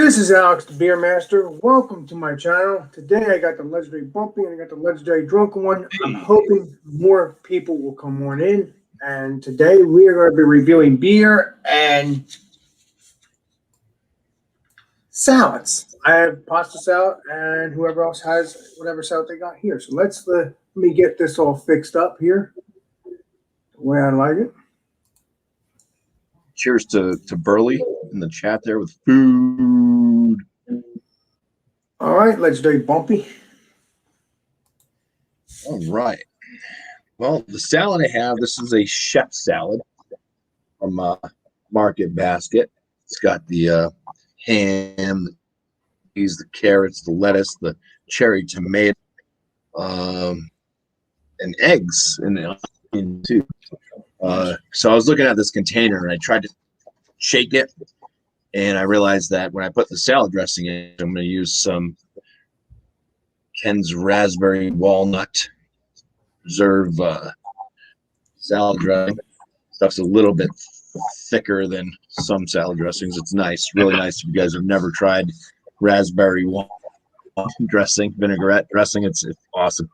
This is Alex, the Beer Master. Welcome to my channel. Today I got the legendary Bumpy and I got the legendary Drunken one. I'm hoping more people will come on in. And today we are going to be reviewing beer and salads. I have pasta salad and whoever else has whatever salad they got here. So let me get this all fixed up here the way I like it. Cheers to Burley in the chat there with food. All right, legendary Bumpy. All right. Well, the salad I have, this is a chef salad from Market Basket. It's got the ham, the carrots, the lettuce, the cherry tomato, and eggs in the onion too. So I was looking at this container and I tried to shake it, and I realized that when I put the salad dressing in, I'm going to use some Ken's raspberry walnut reserve salad dressing. Stuff's a little bit thicker than some salad dressings. It's nice, really nice. If you guys have never tried raspberry walnut dressing, vinaigrette dressing, it's awesome.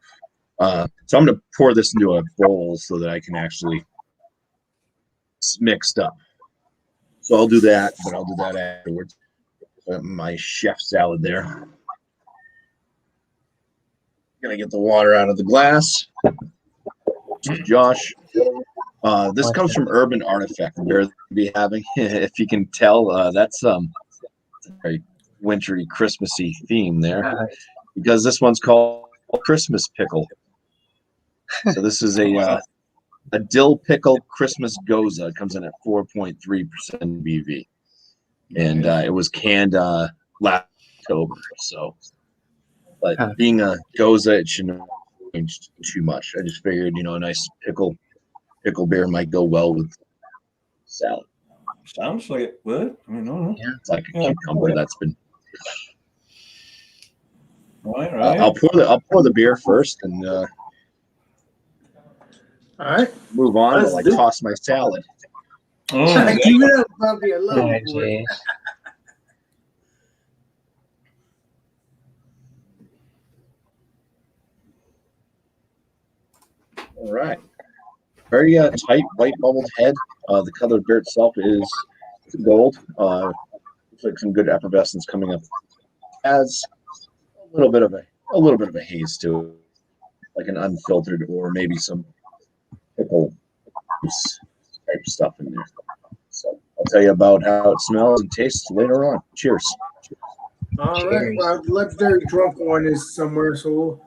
So I'm going to pour this into a bowl so that I can actually mixed up. So I'll do that, but I'll do that afterwards. My chef salad there. Gonna get the water out of the glass. Josh, this comes from Urban Artifact. We're be having, if you can tell, that's a very wintry, Christmassy theme there, because this one's called Christmas Pickle. So this is a dill pickle Christmas goza. It comes in at 4.3% BV, and it was canned last October. So, but being a goza, it shouldn't have changed too much. I just figured, a nice pickle beer might go well with salad. Sounds like it would. I mean, no. Yeah, it's like a cucumber that's been. Right. I'll pour the beer first and. All right. Move on while I toss my salad. Oh, give it up, Bobby. I love it. All right. Very tight, white bubbled head. The color of beer itself is gold. Looks like some good effervescence coming up. Has a little bit of a haze to it, like an unfiltered or maybe some pickle type stuff in there. So I'll tell you about how it smells and tastes later on. Cheers. All right. Well, the legendary Drunken one is somewhere, so we'll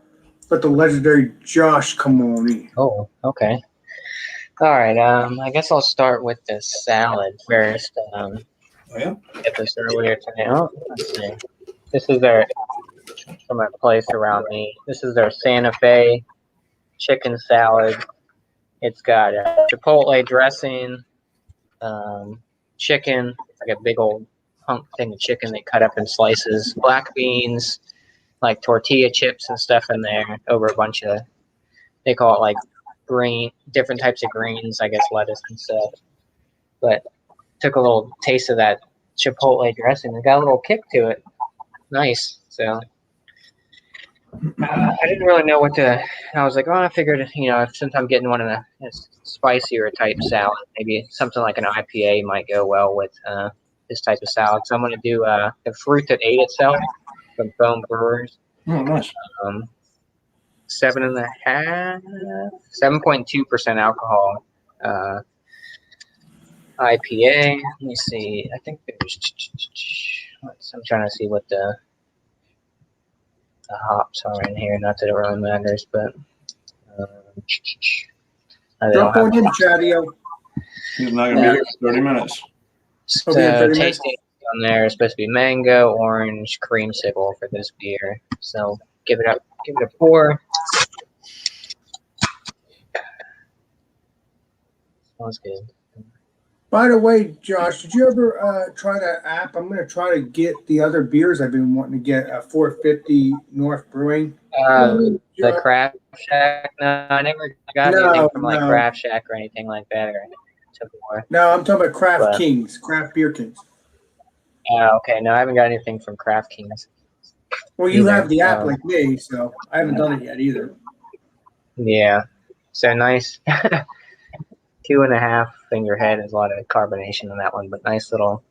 let the legendary Josh come on in. Oh, okay. All right. I guess I'll start with the salad first. Get this earlier today. Oh, let's see. This is their from a place around me. This is their Santa Fe chicken salad. It's got Chipotle dressing, chicken, like a big old hunk thing of chicken they cut up in slices, black beans, like tortilla chips and stuff in there, over a bunch of, they call it like different types of greens, I guess lettuce and stuff. But took a little taste of that Chipotle dressing. It got a little kick to it. Nice. So I didn't really know what to. I was like, I figured, since I'm getting one of the spicier type salad, maybe something like an IPA might go well with this type of salad. So I'm going to do the Fruit That Ate Itself from Foam Brewers. Oh, nice. 7.2% alcohol IPA. Let me see. I think there's. I'm trying to see what the hops are in here. Not that it really matters, but Drop on in, Chadio. He's not going to be here for 30 minutes. Tasting on there is supposed to be mango, orange, creamsicle for this beer. So give it a pour. Smells good. By the way, Josh, did you ever try that app? I'm going to try to get the other beers I've been wanting to get. 450 North Brewing. The Craft Shack? No, I never got anything from like Craft Shack or anything like that. No, I'm talking about Craft Kings, Craft Beer Kings. Okay, no, I haven't got anything from DraftKings. Well, you Either. have the app like me, so I haven't done it yet either. Yeah, so nice. 2.5 finger head. There's a lot of carbonation in that one, but nice little.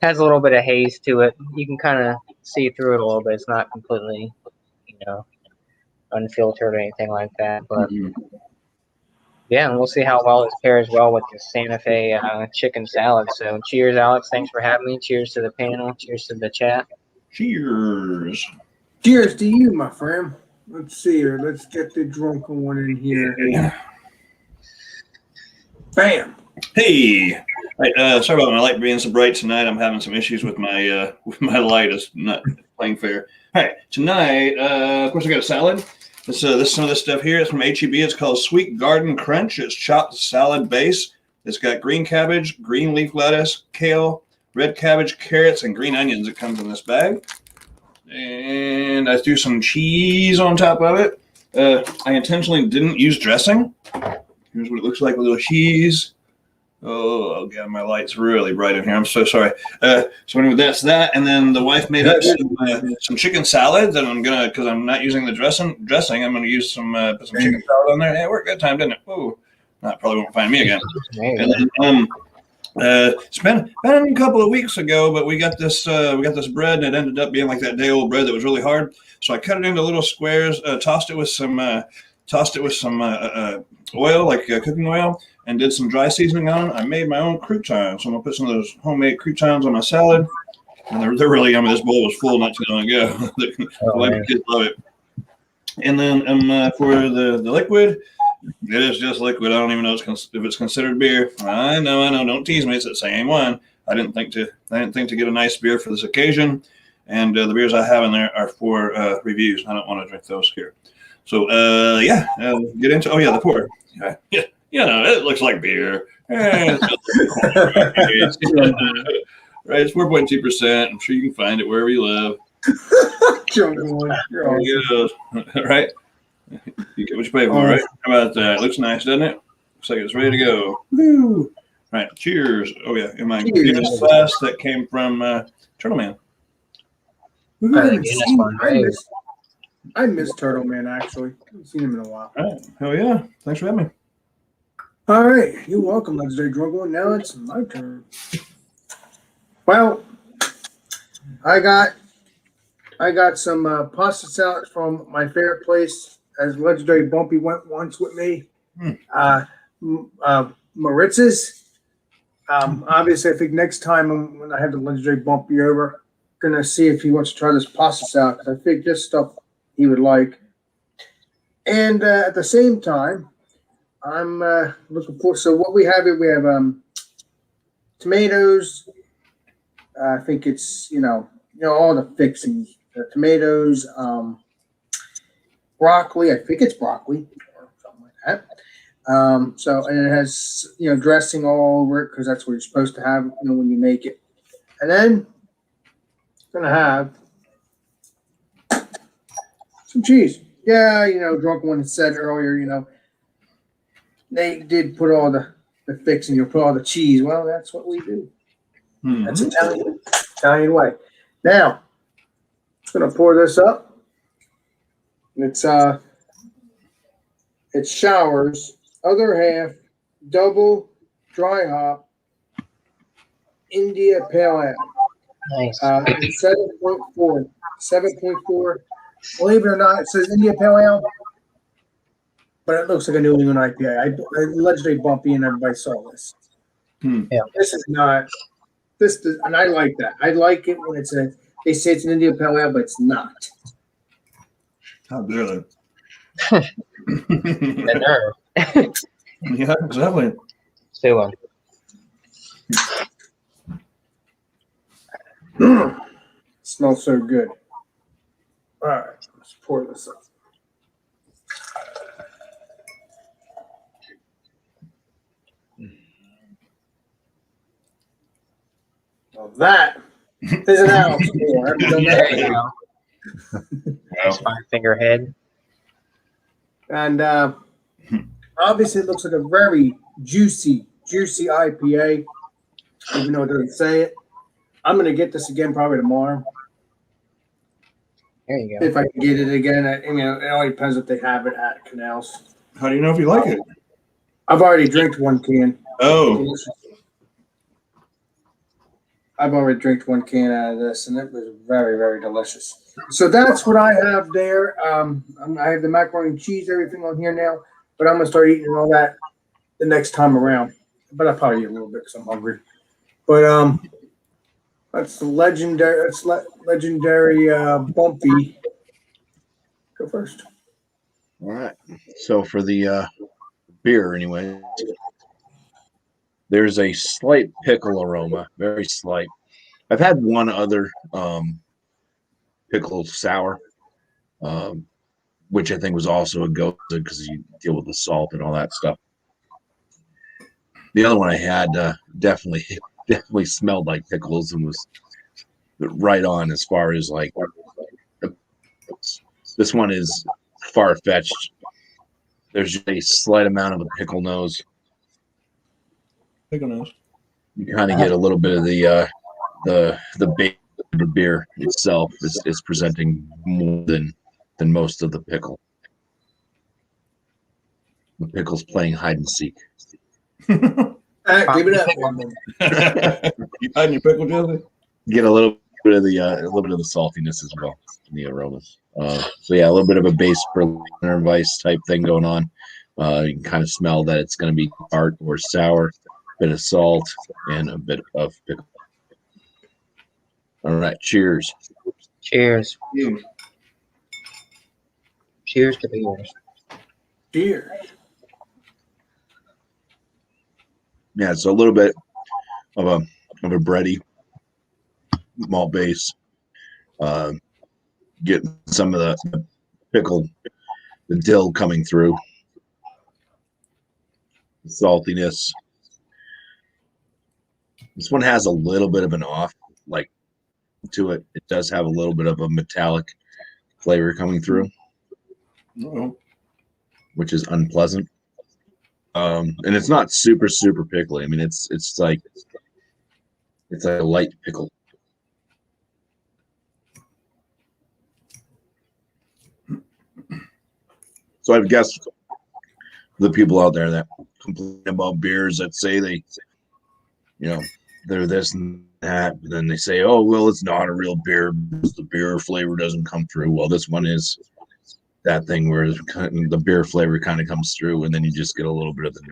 Has a little bit of haze to it. You can kind of see through it a little bit. It's not completely, unfiltered or anything like that. But yeah, and we'll see how well this pairs well with the Santa Fe chicken salad. So cheers, Alex. Thanks for having me. Cheers to the panel. Cheers to the chat. Cheers. Cheers to you, my friend. Let's see here. Let's get the drunken one in here. Bam. Hey. Right, sorry about my light being so bright tonight. I'm having some issues with my light. It's not playing fair. All right, tonight, of course, I got a salad. Some of this stuff here is from HEB. It's called Sweet Garden Crunch. It's chopped salad base. It's got green cabbage, green leaf lettuce, kale, red cabbage, carrots, and green onions. It comes in this bag. And I threw some cheese on top of it. I intentionally didn't use dressing. Here's what it looks like with a little cheese. Oh, God, my light's really bright in here. I'm so sorry. So anyway, that's that. And then the wife made up some chicken salad that I'm gonna, because I'm not using the dressing. I'm gonna use some put some chicken salad on there. Hey, it worked that time, didn't it? Oh, probably won't find me again. And then, it's been a couple of weeks ago, but we got this bread, and it ended up being like that day old bread that was really hard. So I cut it into little squares, tossed it with some oil, like cooking oil, and did some dry seasoning on it. I made my own croutons. So I'm gonna put some of those homemade croutons on my salad, and they're really yummy. This bowl was full not too long ago. The kids love it. And then for the liquid, it is just liquid. I don't even know if it's considered beer. I know. Don't tease me. It's the same one. I didn't think to get a nice beer for this occasion, and the beers I have in there are for reviews. I don't want to drink those here. So get into the pour. Yeah, it looks like beer. Right, it's 4.2%. I'm sure you can find it wherever you live. You're awesome. Right? You get what you pay for, right? How about that? It looks nice, doesn't it? Looks like it's ready to go. Woo! Right, cheers. Oh, yeah, in my Guinness glass that came from Turtle Man. I miss Turtle Man, actually. I haven't seen him in a while. All right. Hell yeah. Thanks for having me. All right. You're welcome, Legendary Drunk One. Now it's my turn. Well, I got some pasta salad from my favorite place, as Legendary Bumpy went once with me. Maritz's. Obviously, I think next time when I have the Legendary Bumpy over, I'm going to see if he wants to try this pasta salad, because I think this stuff he would like. And at the same time, I'm looking for. So what we have here, we have tomatoes. I think it's all the fixings. The tomatoes, broccoli. I think it's broccoli or something like that. So and it has dressing all over it, because that's what you're supposed to have when you make it. And then gonna have some cheese. Yeah, Drunk One said earlier, they did put all the fixing, put all the cheese. Well, that's what we do. Mm-hmm. That's Italian way. Now, I'm gonna pour this up. It's Showers other half double dry hop India Pale Ale. Nice. 7.4. 7.4. Believe it or not, it says India Pale Ale, but it looks like a New England IPA. I Legendary Bumpy and everybody saw this. Yeah. This is not. And I like that. I like it when they say it's an India Pale Ale, but it's not. How dare they? The nerve. Yeah, exactly. Stay one. Smells so good. All right, let's pour this up. Well, that is an Alex pour. There you go. Nice 5-finger head. And obviously, it looks like a very juicy IPA, even though it doesn't say it. I'm gonna get this again probably tomorrow. There you go. If I can get it again, it only depends if they have it at Canals. How do you know if you like it? I've already drank one can. Oh, I've already drank one can out of this, and it was very, very delicious. So that's what I have there. I have the macaroni and cheese, everything on here now, but I'm gonna start eating all that the next time around. But I'll probably eat a little bit because I'm hungry. But that's the legendary. That's legendary Bumpy. Go first. All right. So for the beer, anyway, there's a slight pickle aroma, very slight. I've had one other pickle sour, which I think was also a go because you deal with the salt and all that stuff. The other one I had definitely smelled like pickles and was right on as far as like this one is far fetched. There's just a slight amount of a pickle nose. pickle nose. You kind of get a little bit of the base of the beer itself is presenting more than most of the pickle. The pickle's playing hide and seek. Give it up. You hiding your pickle, Jesse? Get a little bit of the saltiness as well in the aromas. So yeah, a little bit of a base Berliner Weiss type thing going on. You can kind of smell that it's going to be tart or sour, a bit of salt, and a bit of pickle. All right, cheers. Cheers. Mm. Cheers to beers. Cheers. Yeah, so a little bit of a bready malt base. Getting some of the pickle, the dill coming through. The saltiness. This one has a little bit of an off, like to it. It does have a little bit of a metallic flavor coming through, which is unpleasant. And it's not super pickly. I mean, it's like a light pickle. So I've guessed the people out there that complain about beers that say they, they're this and that, but then they say, oh, well, it's not a real beer because the beer flavor doesn't come through. Well, this one is that thing where the beer flavor kind of comes through, and then you just get a little bit of the.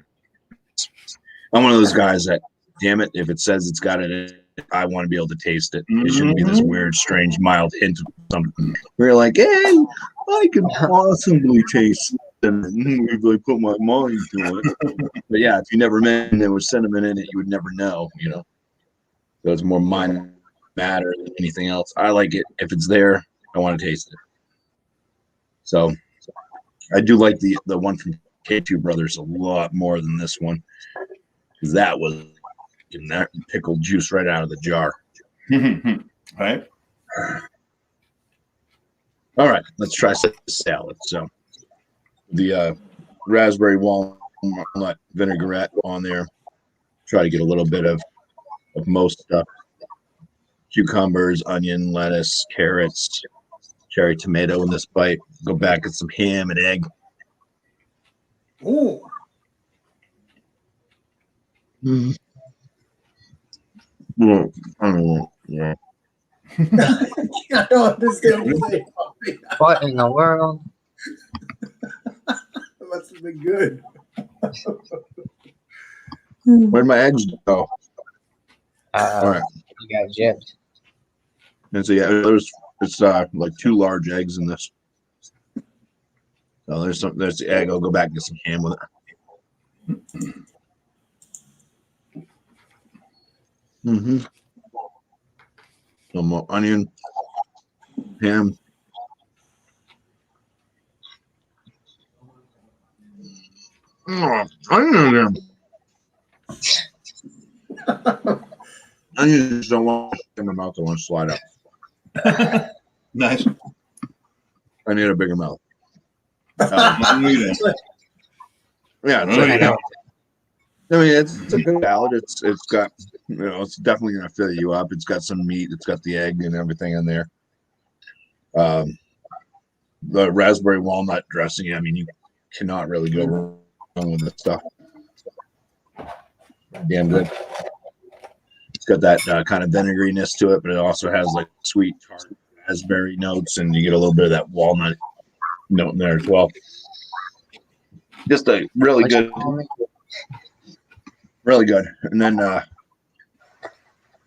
I'm one of those guys that, damn it, if it says it's got it, I want to be able to taste it. It shouldn't be this weird, strange, mild hint of something. We're like, hey, I can possibly taste it if I put my mind to it. But yeah, if you never mentioned there was cinnamon in it, you would never know, So it's more mind matter than anything else. I like it. If it's there, I want to taste it. So I do like the one from K2 Brothers a lot more than this one, because that was getting that pickled juice right out of the jar. Right. All right, let's try some salad. So the raspberry walnut vinaigrette on there. Try to get a little bit of most stuff. Cucumbers, onion, lettuce, carrots, cherry tomato in this bite. Go back at some ham and egg. Ooh. Well, I don't know. Yeah. I don't understand what you're saying. What in the world? That must have been good. Where'd my eggs go? All right. You got gypped. And so yeah, it's like 2 large eggs in this. So there's the egg. I'll go back and get some ham with it. Some more onion, ham. Onion. Onions don't want to in my mouth. I want to slide up. Nice. I need a bigger mouth. Yeah. Yeah, it's like, I mean, it's a good salad. It's got It's definitely gonna fill you up. It's got some meat. It's got the egg and everything in there. The raspberry walnut dressing. I mean, you cannot really go wrong with this stuff. Damn good. It's got that kind of vinegariness to it, but it also has like sweet tart raspberry notes, and you get a little bit of that walnut note in there as well. Just a really good, really good. And then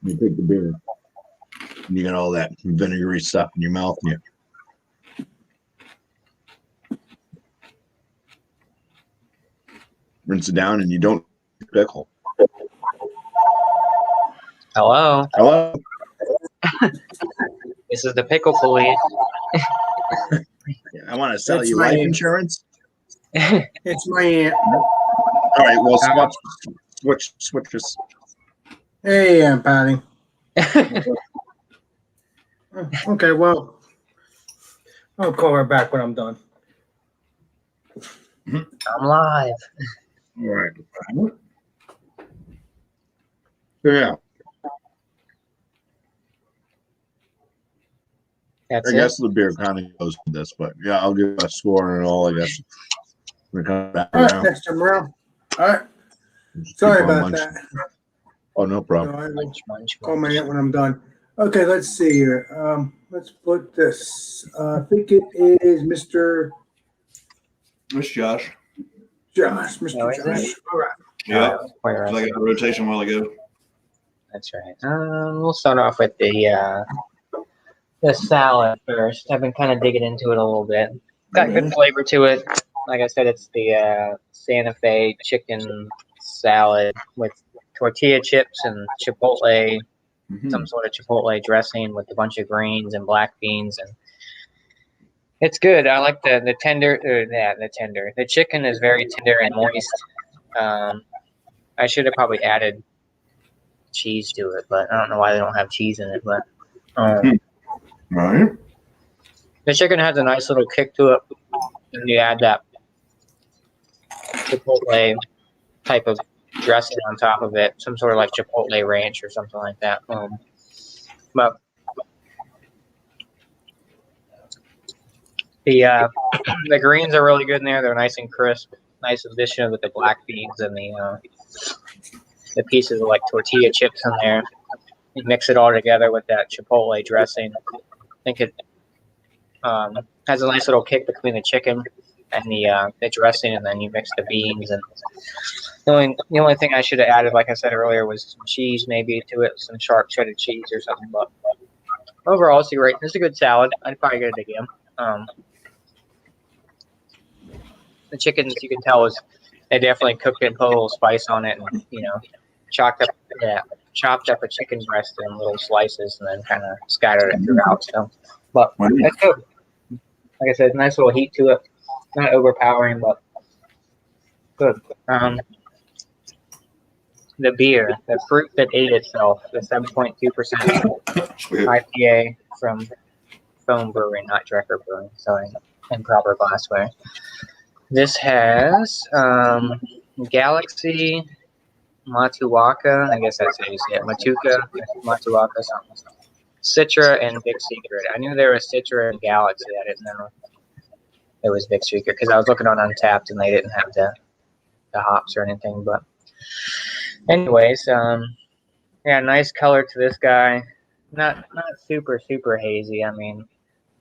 you take the beer, and you get all that vinegary stuff in your mouth, and you rinse it down, and you don't pickle. Hello. Hello. This is the Pickle Police. I want to sell That's you my life name. insurance. It's my aunt. All right, well, switch this. Hey, Aunt Patty. Okay, well, I'll call her back when I'm done. I'm live. All right. Yeah, That's I it. guess the beer kind of goes with this, but yeah, I'll give a score and all. I guess we come back All right, around. next time around. All right, Just sorry keep on about munching. that. Oh, no problem. I will Munch, munch, call my munch. aunt when I'm done. Okay, let's see here. Let's put this. I think it is Mr. It's Josh. Josh. Mr. Oh, is it? Josh. All right. Yeah. Where I else? got a rotation a while ago. That's right. We'll start off with the salad first. I've been kind of digging into it a little bit. Got good flavor to it. Like I said, it's the Santa Fe chicken salad with tortilla chips and chipotle, some sort of chipotle dressing with a bunch of greens and black beans, and it's good. I like the tender. The tender. The chicken is very tender and moist. I should have probably added cheese to it, but I don't know why they don't have cheese in it. But Right. the chicken has a nice little kick to it, and you add that chipotle type of dressing on top of it, some sort of like chipotle ranch or something like that. But the greens are really good in there. They're nice and crisp. Nice addition with the black beans and the pieces of like tortilla chips in there. You mix it all together with that chipotle dressing. I think it has a nice little kick between the chicken and the dressing, and then you mix the beans. And the only thing I should have added, like I said earlier, was some cheese maybe to it, some sharp cheddar cheese or something. But overall, it's great. It's a good salad. I'd probably get it again. The chickens, you can tell, they definitely cooked it and put a little spice on it, and chopped up a chicken breast in little slices, and then kind of scattered it throughout. So, but that's good. Like I said, nice little heat to it, not overpowering, but good. The beer, the fruit that ate itself, the 7.2% IPA from Foam Brewing, not Drecker Brewing. Sorry, in proper glassware. This has Galaxy, Matuaka, I guess that's how you say it, Matuaka, something. Citra, and Big Secret. I knew there was Citra and Galaxy. I didn't know it was Big Secret because I was looking on Untapped and they didn't have the hops or anything. But anyways, yeah, nice color to this guy. Not super hazy. I mean,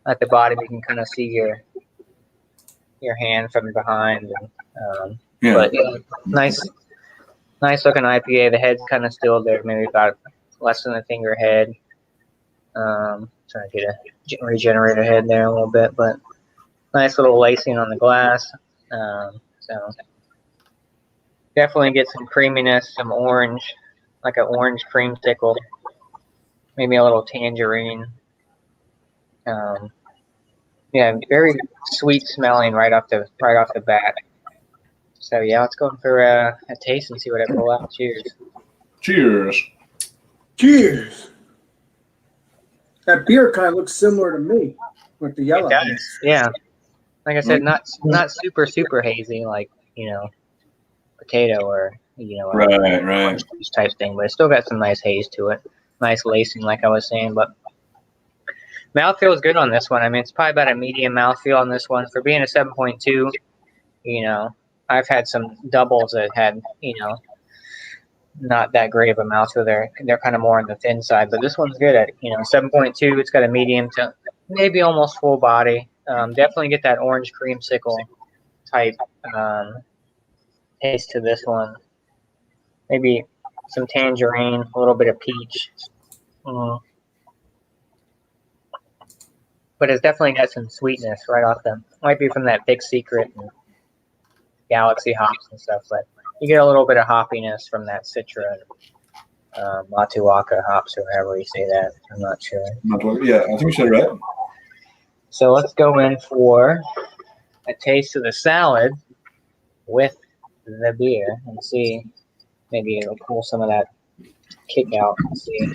at the bottom you can kind of see your hand from behind, and but yeah, nice looking IPA. The head's kind of still there, maybe about less than a finger head. Trying to get a regenerator head there a little bit, but nice little lacing on the glass. So definitely get some creaminess, some orange, like an orange creamsicle, maybe a little tangerine. Yeah, very sweet smelling right off the bat. So yeah, let's go for a taste and see what I pull out. Cheers. Cheers. Cheers. That beer kind of looks similar to me with the yellow. It does. Yeah. Like I said, not super hazy like potato or Right. juice type thing, but it's still got some nice haze to it. Nice lacing, like I was saying, but mouthfeel is good on this one. I mean, it's probably about a medium mouthfeel on this one. For being a 7.2, I've had some doubles that had, not that great of a mouthfeel. They're kind of more on the thin side, but this one's good at, 7.2. It's got a medium to maybe almost full body. Definitely get that orange creamsicle type taste to this one. Maybe some tangerine, a little bit of peach. But it's definitely got some sweetness right off them. Might be from that Big Secret and Galaxy hops and stuff, but you get a little bit of hoppiness from that Citra and Matuaka hops, or however you say that. I'm not sure. Yeah, I think you said it right. So let's go in for a taste of the salad with the beer and see. Maybe it'll pull some of that kick out and see.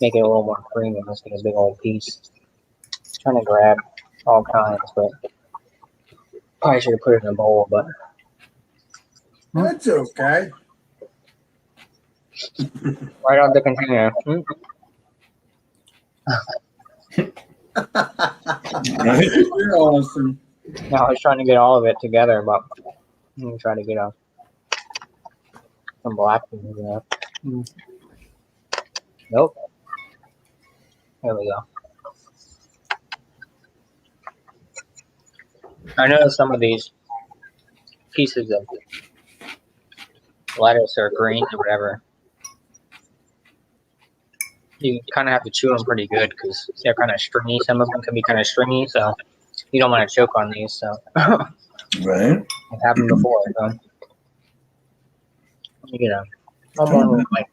Make it a little more creamy. Let's get a big old piece. Trying to grab all kinds, but probably should have put it in a bowl, but That's okay. right out the container. You're awesome. No, I was trying to get all of it together, but I'm gonna try to get some black beans in there. Nope. There we go. I know some of these pieces of lettuce or greens or whatever, you kind of have to chew them pretty good because they're kind of stringy. Some of them can be kind of stringy, so you don't want to choke on these. So Right. I've happened before. So like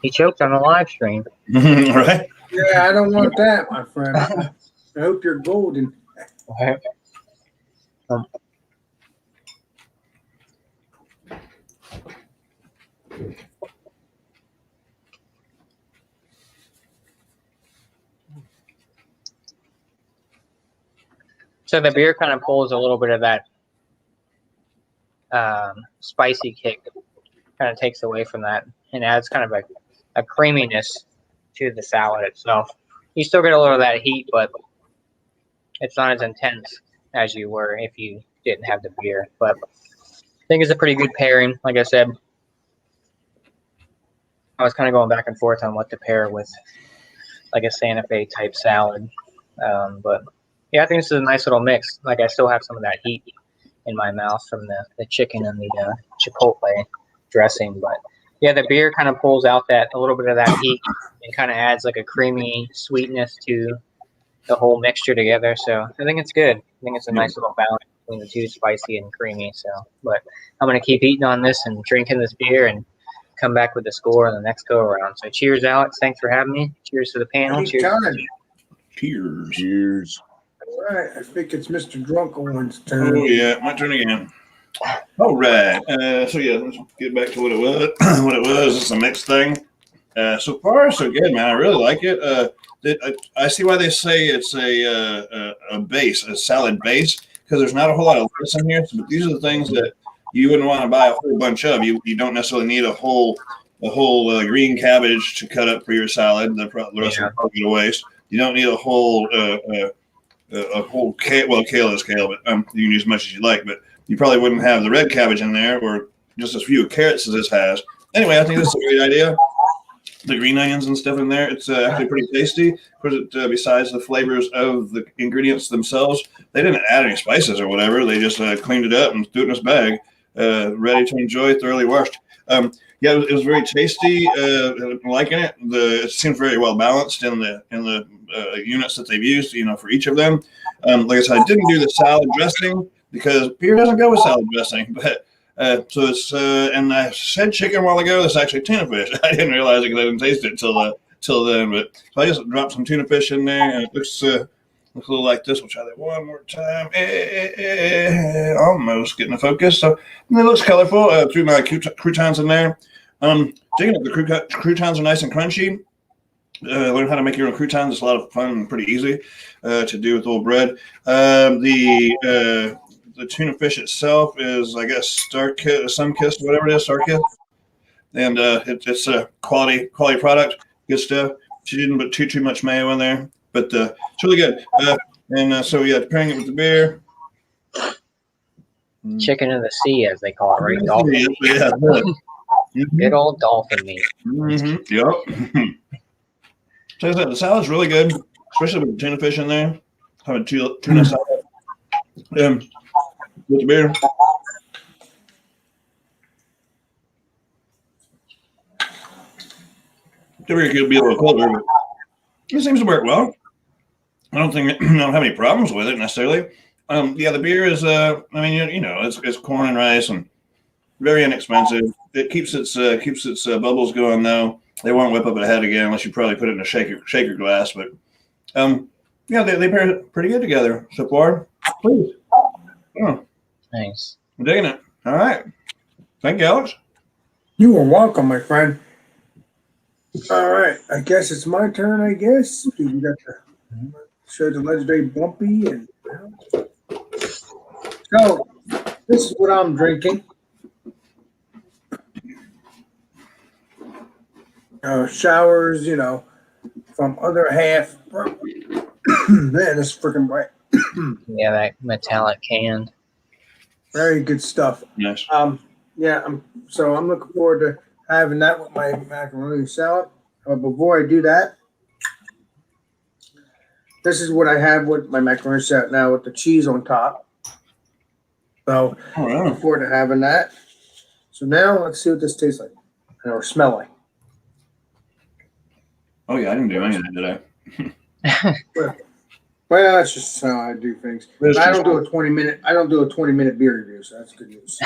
he choked on a live stream. Right. Yeah, I don't want that, my friend. I hope you're golden. Okay. So the beer kind of pulls a little bit of that spicy kick, kind of takes away from that and adds kind of a creaminess to the salad itself. You still get a little of that heat, but it's not as intense as you were if you didn't have the beer. But I think it's a pretty good pairing. Like I said, I was kind of going back and forth on what to pair with, like a Santa Fe type salad. But yeah, I think this is a nice little mix. Like I still have some of that heat in my mouth from the chicken and the Chipotle dressing. But yeah, the beer kind of pulls out a little bit of that heat and kind of adds like a creamy sweetness to the whole mixture together. So I think it's good. I think it's a nice little balance between the two, spicy and creamy. So, but I'm going to keep eating on this and drinking this beer and come back with the score on the next go around. So cheers, Alex. Thanks for having me. Cheers to the panel. Anytime. Cheers. Cheers. All right, I think it's Mr. Drunken's turn. Oh yeah, my turn again. All right. So yeah, let's get back to what it was. What it was. It's a mixed thing. So far, so good, man. I really like it. I see why they say it's a base, a salad base, because there's not a whole lot of lettuce in here. But these are the things that you wouldn't want to buy a whole bunch of. You don't necessarily need a whole green cabbage to cut up for your salad. The rest will probably go to waste. You don't need a whole kale. Well, kale is kale, but you can use as much as you like. But you probably wouldn't have the red cabbage in there, or just as few carrots as this has. Anyway, I think this is a great idea. The green onions and stuff in there, it's actually pretty tasty. Besides the flavors of the ingredients themselves, they didn't add any spices or whatever. They just cleaned it up and threw it in this bag, ready to enjoy, thoroughly washed. Yeah, it was very tasty. I'm liking it. It seems very well balanced in the units that they've used, for each of them. Like I said, I didn't do the salad dressing because beer doesn't go with salad dressing, but. So it's and I said chicken a while ago. That's actually tuna fish. I didn't realize it because I didn't taste it till then. But so I just dropped some tuna fish in there, and it looks a little like this. We'll try that one more time. Almost getting the focus. So and it looks colorful. Threw my croutons in there. Digging up the croutons are nice and crunchy. Learn how to make your own croutons. It's a lot of fun and pretty easy to do with old bread. the tuna fish itself is, I guess, sun-kissed, whatever it is, star-kissed. And it's a quality product, good stuff. She didn't put too much mayo in there, but it's really good. So yeah, pairing it with the beer. Chicken of the sea, as they call it, right? Dolphin. Yeah. Good old dolphin meat. Mm-hmm. Yep. So like I said, the salad's really good, especially with the tuna fish in there. Having tuna salad. With the beer. The beer could be a little colder, but it seems to work well. I don't have any problems with it necessarily. Yeah, the beer is I mean, it's corn and rice and very inexpensive. It keeps its bubbles going though. They won't whip up a head again unless you probably put it in a shaker glass. But yeah, they pair pretty good together so far. Please. Oh, Nice. I'm digging it. All right. Thank you, Alex. You are welcome, my friend. All right, I guess it's my turn. I guess we got to show the legendary Bumpy, and so this is what I'm drinking. Showers, from other half. Man, it's freaking bright. Yeah, that metallic can. Very good stuff. Nice. Yeah, I'm looking forward to having that with my macaroni salad. Before I do that, this is what I have with my macaroni salad now with the cheese on top. So Oh, looking forward to having that. So now let's see what this tastes like or smell like. Oh yeah, I didn't do anything today. Well, that's just how I do things. But I don't do a 20-minute beer review, so that's good news.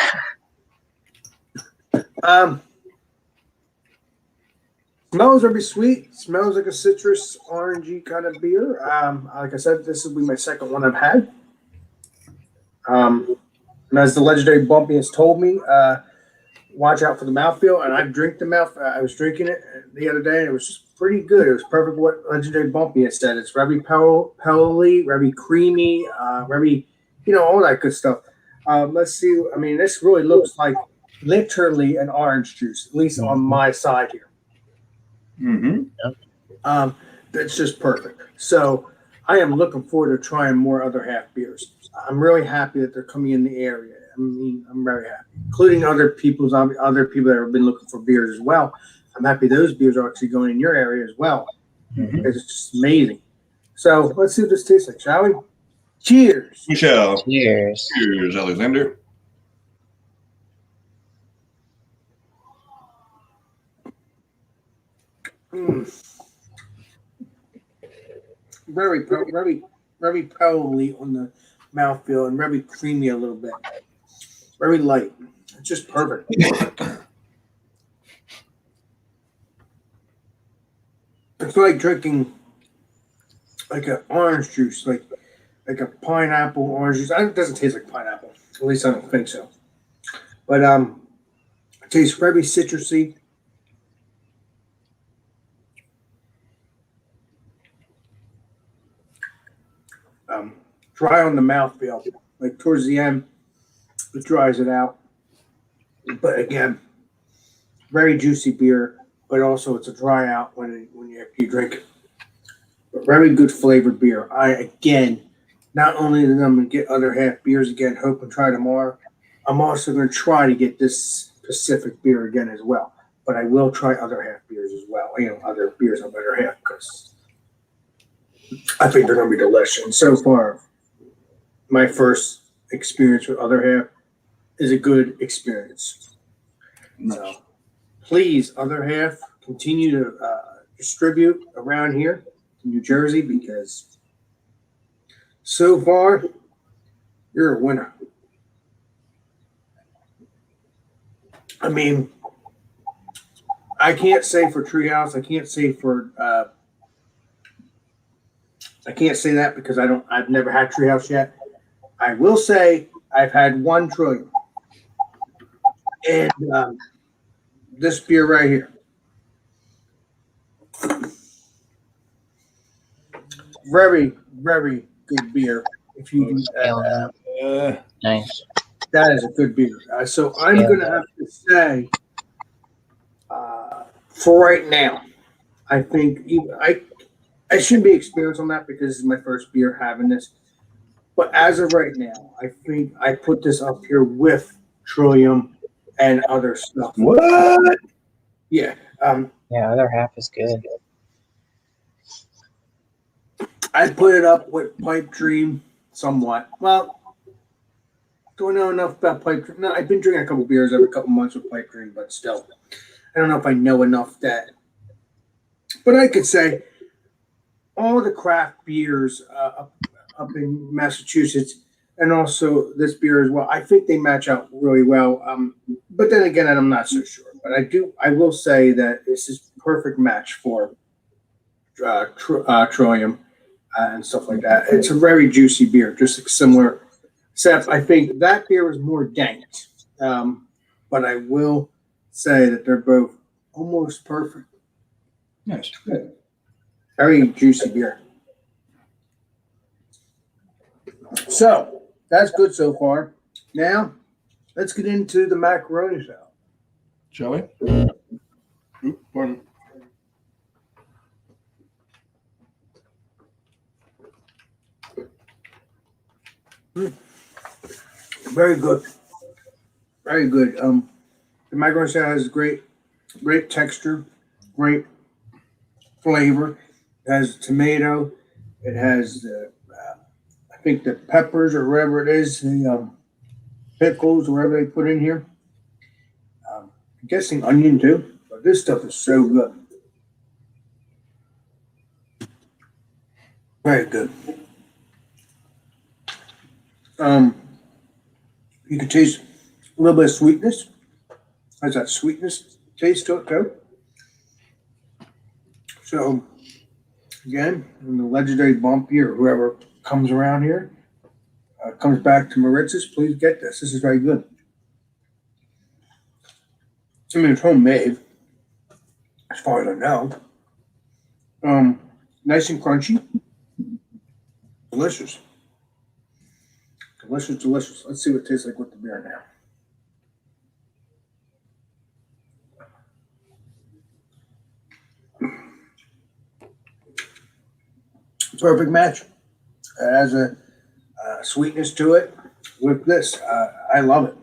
Smells very sweet. Smells like a citrus, orangey kind of beer. Like I said, this will be my second one I've had. And as the legendary Bumpy has told me, watch out for the mouthfeel. And I was drinking it the other day, and it was just pretty good. It was perfect what legendary Bumpy had said. It's very pearly, very creamy, very, all that good stuff. Let's see. I mean, this really looks like literally an orange juice, at least on my side here. Mm-hmm. That's just perfect. So I am looking forward to trying more other half beers. I'm really happy that they're coming in the area. I mean, I'm very happy, including other people that have been looking for beers as well. I'm happy those beers are actually going in your area as well. Mm-hmm. It's just amazing. So let's see what this tastes like, shall we? Cheers. Michelle. Cheers. Cheers, Alexander. Very, very pearly on the mouthfeel and very creamy a little bit. Very light. It's just perfect. It's like drinking like an orange juice, like a pineapple orange juice. It doesn't taste like pineapple. At least I don't think so. But it tastes very citrusy. Dry on the mouthfeel. Like towards the end, it dries it out. But again, very juicy beer, but also it's a dry out when you drink it. But very good flavored beer. Not only am I going to get other half beers again, hope and try tomorrow, I'm also going to try to get this specific beer again as well. But I will try other half beers as well. Other beers on other half because I think they're going to be delicious. And so far, my first experience with other half is a good experience. So please, other half, continue to distribute around here in New Jersey because so far, you're a winner. I mean, I can't say for Treehouse. I can't say for. I can't say that because I've never had Treehouse yet. I will say I've had 1 trillion, and this beer right here, very, very good beer. If you Nice. That is a good beer. So I'm Yeah. going to have to say, for right now, I think I shouldn't be experienced on that because this is my first beer having this. But as of right now, I think I put this up here with Trillium and other stuff. What? Yeah. Yeah, other half is good. I put it up with Pipe Dream somewhat. Well, don't know enough about Pipe Dream. No, I've been drinking a couple beers every couple months with Pipe Dream, but still, I don't know if I know enough that. But I could say all the craft beers up in Massachusetts, and also this beer as well. I think they match out really well. But then again, I'm not so sure. But I will say that this is perfect match for Trillium and stuff like that. It's a very juicy beer, just like similar. Except I think that beer is more danked. But I will say that they're both almost perfect. Nice. Good. Very juicy beer. So that's good so far. Now let's get into the macaroni salad. Shall we? Oop, pardon. Very good. Very good. The macaroni salad has great texture, great flavor. It has tomato. It has I think the peppers or whatever it is, the pickles or whatever they put in here. I'm guessing onion too, but this stuff is so good. Very good. You can taste a little bit of sweetness. Has that sweetness taste to it too. So again, when the legendary Bumpy or whoever comes around here, comes back to Maritz's, please get this. This is very good. I mean, it's homemade, as far as I know. Nice and crunchy. Delicious. Delicious, delicious. Let's see what it tastes like with the beer now. Perfect match. It has a sweetness to it with this. I love it.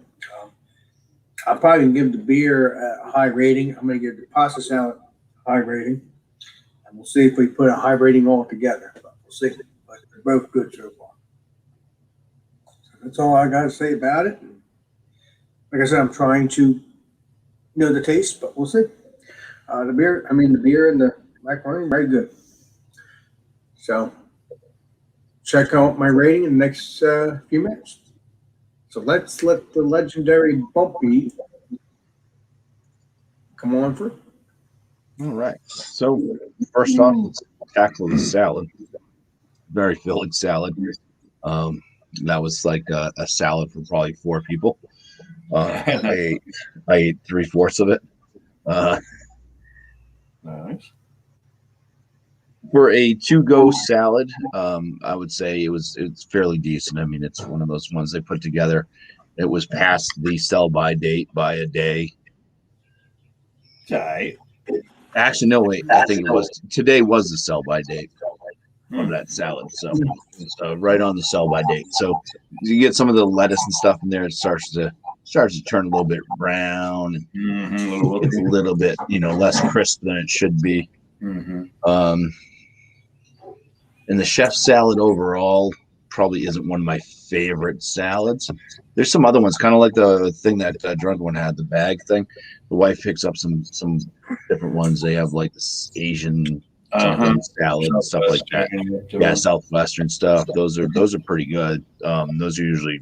I'll probably give the beer a high rating. I'm going to give the pasta salad a high rating. And we'll see if we put a high rating all together. But we'll see. But they're both good so far. So that's all I got to say about it. Like I said, I'm trying to know the taste, but we'll see. The beer and the macaroni, very good. So check out my rating in the next few minutes. So let's let the legendary Bumpy come on through. All right. So first off, let's tackle the salad. Very filling salad. That was like a salad for probably 4 people. I ate 3/4 of it. Nice. For a to-go salad, I would say it's fairly decent. I mean, it's one of those ones they put together. It was past the sell-by date by a day. Right. Actually, no, wait. I think it was today was the sell-by date of that salad. So right on the sell-by date. So you get some of the lettuce and stuff in there. It starts to turn a little bit brown. And it's a little bit, less crisp than it should be. And the chef's salad overall probably isn't one of my favorite salads. There's some other ones, kind of like the thing that drunk one had, the bag thing. The wife picks up some different ones. They have like this Asian something salad and stuff like that. Yeah, Southwestern stuff. Those are pretty good. Those are usually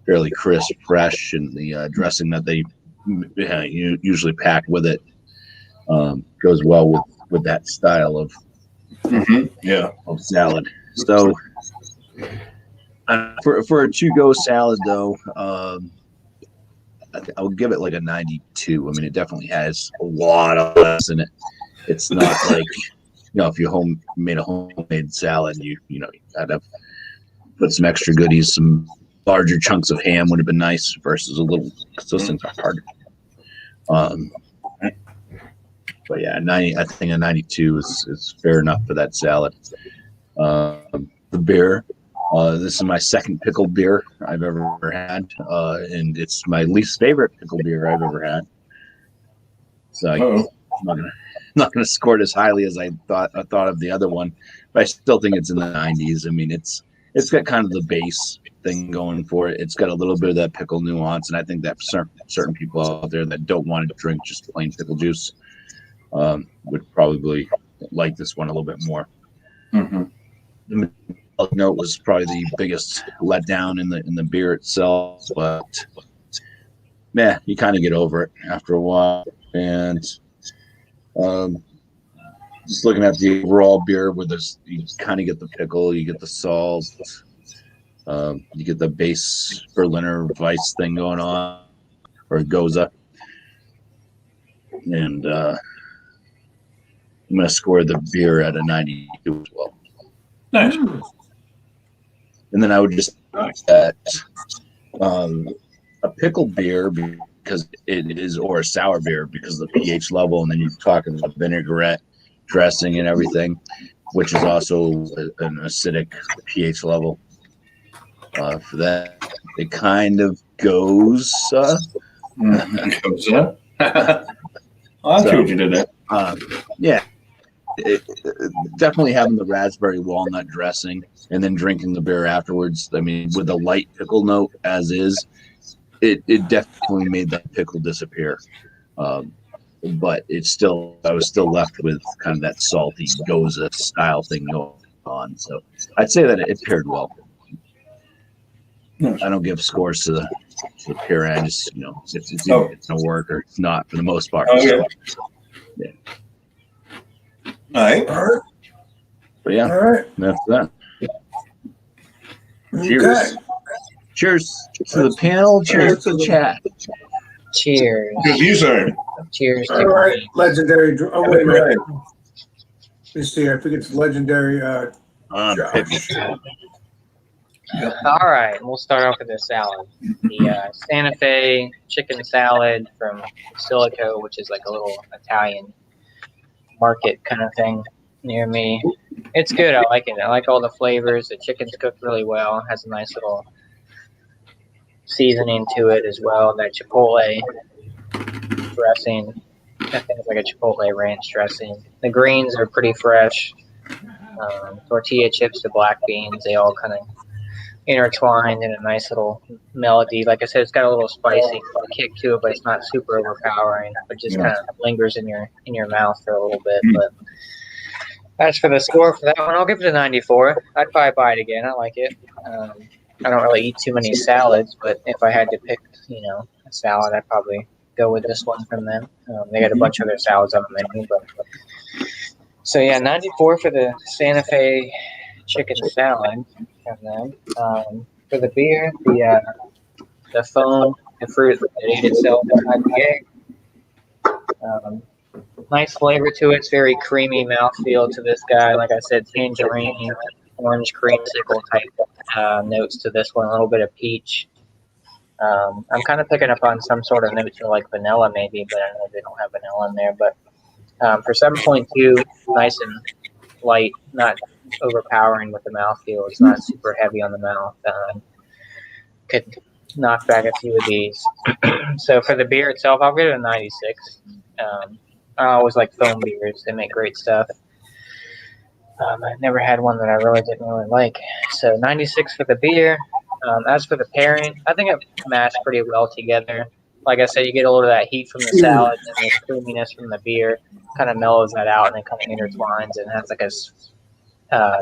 fairly crisp, fresh, and the dressing that they usually pack with it goes well with that style of salad. So for a to-go salad though, I would give it like a 92. I mean, it definitely has a lot of lettuce in it. It's not like if you made a homemade salad, you gotta put some extra goodies, some larger chunks of ham would have been nice versus a little, because those things are hard. But yeah, 90. I think a 92 is fair enough for that salad. The beer. This is my second pickled beer I've ever had, and it's my least favorite pickled beer I've ever had. So I'm not gonna score it as highly as I thought of the other one, but I still think it's in the 90s. I mean, it's got kind of the base thing going for it. It's got a little bit of that pickle nuance, and I think that certain people out there that don't want to drink just plain pickle juice would probably like this one a little bit more. Mm-hmm. The milk note was probably the biggest letdown in the beer itself, but man, you kind of get over it after a while. And just looking at the overall beer, where you kind of get the pickle, you get the salt, you get the base Berliner Weiss thing going on, or Goza. And I'm going to score the beer at a 92 as well. Nice. And then I would just at a pickled beer because it is, or a sour beer because of the pH level, and then you're talking about vinaigrette dressing and everything, which is also an acidic pH level. For that, it kind of goes. Goza. I see what you did there. Yeah. Definitely having the raspberry walnut dressing and then drinking the beer afterwards. I mean, with a light pickle note as is, it definitely made that pickle disappear. But I was still left with kind of that salty Goza style thing going on. So I'd say that it paired well. I don't give scores to the pair. I just, it's going to work or it's not for the most part. Okay. So, yeah. All right. But yeah, All right. that's that. Cheers. Okay. Cheers to the panel. Cheers to the chat. Cheers. Because you said. Cheers. All right. Legendary. Oh, wait a Right. minute. Let's see. I think it's legendary. Pickle. All right, we'll start off with the salad. The Santa Fe chicken salad from Silico, which is like a little Italian market kind of thing near me. It's good. I like it. I like all the flavors. The chicken's cooked really well. It has a nice little seasoning to it as well. That Chipotle dressing. I think it's like a Chipotle ranch dressing. The greens are pretty fresh. Tortilla chips, the black beans, they all kind of intertwined in a nice little melody. Like I said, it's got a little spicy kick to it, but it's not super overpowering. But just kind of lingers in your mouth for a little bit. But as for the score for that one, I'll give it a 94. I'd probably buy it again. I like it. I don't really eat too many salads, but if I had to pick, a salad, I'd probably go with this one from them. They got a bunch of other salads on the menu, but so yeah, 94 for the Santa Fe chicken salad from them. For the beer, the foam, the fruit that ate itself IPA. Nice flavor to it. It's very creamy mouthfeel to this guy. Like I said, tangerine, orange creamsicle type notes to this one. A little bit of peach. I'm kind of picking up on some sort of notes of like vanilla maybe, but I know they don't have vanilla in there. But for 7.2, nice and light, not overpowering with the mouthfeel. It's not super heavy on the mouth. Could knock back a few of these. So for the beer itself, I'll give it a 96. I always like foam beers. They make great stuff. I've never had one that I really didn't really like. So 96 for the beer. As for the pairing, I think it matched pretty well together. Like I said, you get a little of that heat from the salad and the creaminess from the beer. Kind of mellows that out and it kind of intertwines and has like a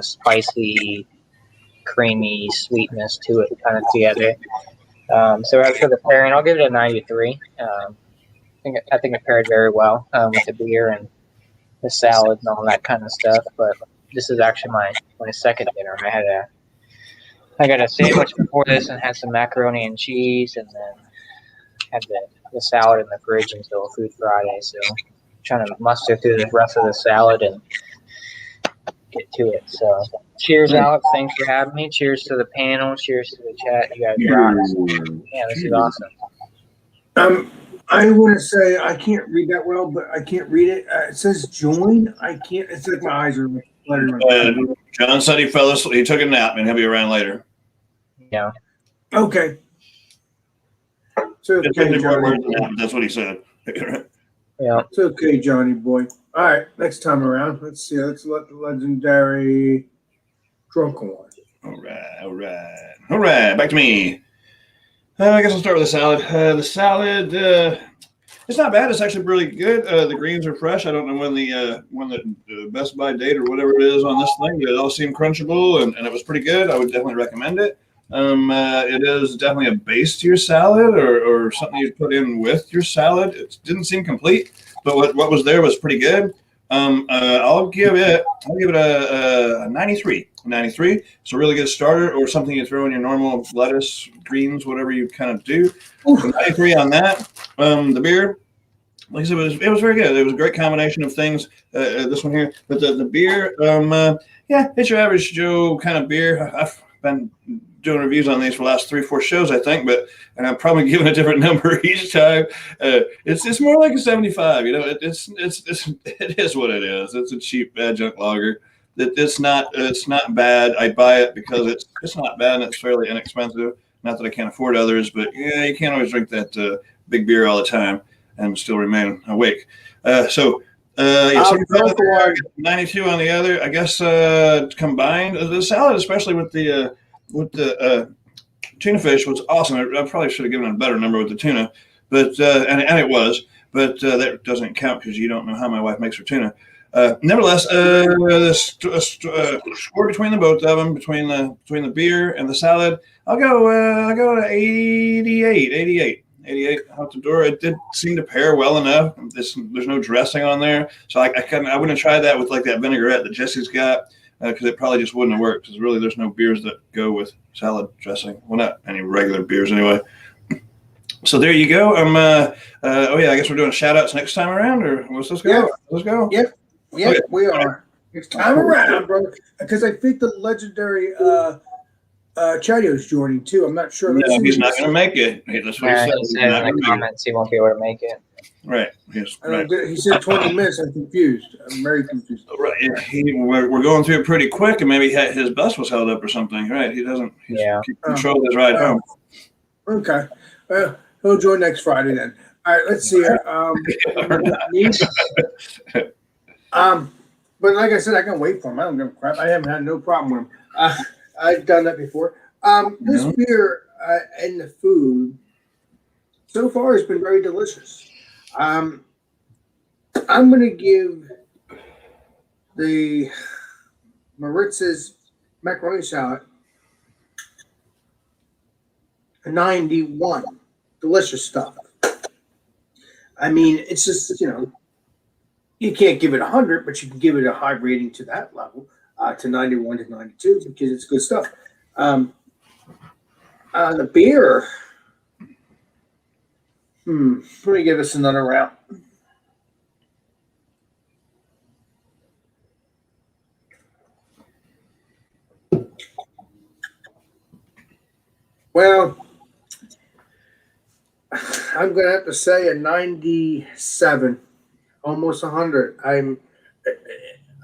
spicy, creamy sweetness to it kind of together. So as for the pairing, I'll give it a 93. I think it paired very well with the beer and the salad and all that kind of stuff. But this is actually my second dinner. I got a sandwich before this and had some macaroni and cheese, and then had the salad in the fridge until Food Friday. So I'm trying to muster through the rest of the salad and get to it. So, cheers, Alex. Thanks for having me. Cheers to the panel. Cheers to the chat. You guys rock. Yeah, this is awesome. I want to say I can't read that well, but I can't read it. It says join. I can't. It's like my eyes are fluttering. John said he fell asleep. He took a nap and he'll be around later. Yeah. Okay. So It's okay, Johnny. that's what he said. Yeah. It's okay, Johnny boy. All right, next time around. Let's see. Let's let the legendary drunken one. All right. Back to me. I guess I'll start with the salad. The salad, it's not bad. It's actually really good. The greens are fresh. I don't know when the Best Buy date or whatever it is on this thing, but it all seemed crunchable and it was pretty good. I would definitely recommend it. It is definitely a base to your salad or something you put in with your salad. It didn't seem complete, but what was there was pretty good. I'll give it a 93. 93. It's a really good starter or something you throw in your normal lettuce, greens, whatever you kind of do. So 93 on that. The beer, like I said, it was very good. It was a great combination of things. This one here, but the beer, it's your average Joe kind of beer. I've been doing reviews on these for the last 3-4 shows, I think, and I'm probably giving a different number each time. It's more like a 75. You know, it is what it is. It's a cheap adjunct lager. It's not bad. I buy it because it's not bad and it's fairly inexpensive. Not that I can't afford others, but yeah, you can't always drink that big beer all the time and still remain awake. 92 on the other. I guess combined, the salad, especially with the tuna fish, was awesome. I probably should have given it a better number with the tuna, but and it was, but that doesn't count because you don't know how my wife makes her tuna. Nevertheless, the score between the both of them, between the beer and the salad, I'll go to 88 out the door. It did seem to pair well enough. There's no dressing on there, so I wouldn't try that with like that vinaigrette that Jesse's got because it probably just wouldn't have worked. Because really, there's no beers that go with salad dressing. Well, not any regular beers anyway. So there you go. I guess we're doing shout outs next time around, or let's go. Yeah. Let's go. Yep, Okay. we are. Next time around, bro. Because I think the legendary Chadio's joining too. I'm not sure. No, he's not going to make it. That's what he said. In the comments he won't be able to make it. Right. Yes. Right. He said 20 minutes. I'm confused. I'm very confused. Right. We're going through it pretty quick, and maybe his bus was held up or something. Right. He doesn't. He's control his ride home. Okay. He'll join next Friday then. All right. Let's see. But like I said, I can wait for him. I don't give a crap. I haven't had no problem with him. I've done that before. This beer and the food so far has been very delicious. I'm going to give the Maritz's macaroni salad a 91. Delicious stuff. I mean, it's just, you can't give it 100, but you can give it a high rating to that level, to 91 to 92, because it's good stuff. The beer, let me give this another round. Well, I'm going to have to say a 97. Almost 100. I